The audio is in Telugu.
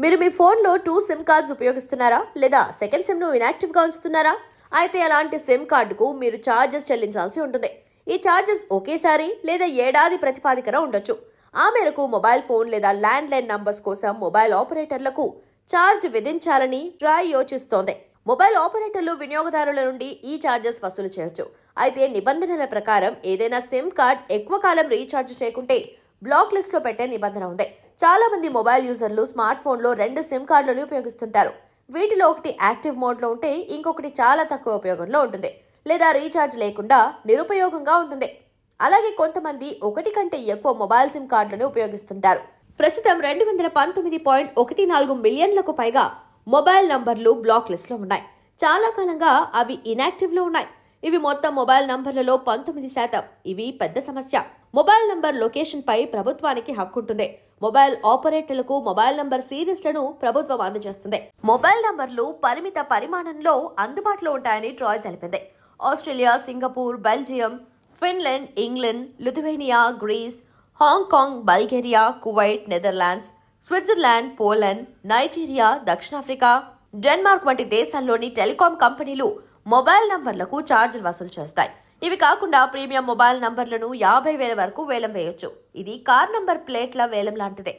మీరు మీ ఫోన్లో 2 సిమ్ కార్డ్స్ ఉపయోగిస్తున్నారా లేదా సెకండ్ సిమ్ను ఇన్యాక్టివ్గా ఉంచుతున్నారా? అయితే అలాంటి సిమ్ కార్డుకు మీరు ఛార్జెస్ చెల్లించాల్సి ఉంటుంది. ఈ ఛార్జెస్ ఒకేసారి లేదా ఏడాది ప్రతిపాదికన ఉండొచ్చు. ఆ మేరకు మొబైల్ ఫోన్ లేదా ల్యాండ్లైన్ నంబర్స్ కోసం మొబైల్ ఆపరేటర్లకు ఛార్జ్ విధించాలని ట్రాయ్ యోచిస్తోంది. మొబైల్ ఆపరేటర్లు వినియోగదారుల నుండి ఈ ఛార్జెస్ వసూలు చేయొచ్చు. అయితే నిబంధనల ప్రకారం ఏదైనా సిమ్ కార్డ్ ఎక్కువ కాలం రీఛార్జ్ చేయకుంటే బ్లాక్ లిస్ట్ లో పెట్టే నిబంధన ఉంది. చాలా మంది మొబైల్ యూజర్లు స్మార్ట్ ఫోన్ లో 2 సిమ్ కార్డులను ఉపయోగిస్తుంటారు. వీటిలో ఒకటి యాక్టివ్ మోడ్ లో ఉంటే ఇంకొకటి చాలా తక్కువ ఉపయోగంలో ఉంటుంది లేదా రీఛార్జ్ లేకుండా నిరుపయోగంగా ఉంటుంది. అలాగే కొంతమంది ఒకటి కంటే ఎక్కువ మొబైల్ సిమ్ కార్డులను ఉపయోగిస్తుంటారు. ప్రస్తుతం 219.14 మిలియన్లకు పైగా మొబైల్ నంబర్లు బ్లాక్ లిస్ట్ లో ఉన్నాయి. చాలా కాలంగా అవి ఇన్యాక్టివ్ లో ఉన్నాయి. ఇవి మొత్తం మొబైల్ నంబర్లలో 19%. ఇవి పెద్ద సమస్య. మొబైల్ నంబర్ లొకేషన్ పై ప్రభుత్వానికి హక్కుంటుంది. మొబైల్ ఆపరేటర్లకు మొబైల్ నంబర్ సిరీస్లను ప్రభుత్వం అందజేస్తుంది. మొబైల్ నంబర్లు పరిమిత పరిమాణంలో అందుబాటులో ఉంటాయని ట్రాయ్ తెలిపింది. Australia, Singapore, Belgium, Finland, England, Lithuania, Greece, Hong Kong, Bulgaria, Kuwait, Netherlands, Switzerland, Poland, Nigeria, దక్షిణాఫ్రికా, డెన్మార్క్ వంటి దేశాల్లోని టెలికాం కంపెనీలు మొబైల్ నంబర్లకు ఛార్జీలు వసూలు చేస్తాయి. ఇవి కాకుండా ప్రీమియం మొబైల్ నంబర్లను 50,000 వరకు వేలం వేయొచ్చు. ఇది కార్ నంబర్ ప్లేట్ల వేలం లాంటిదే.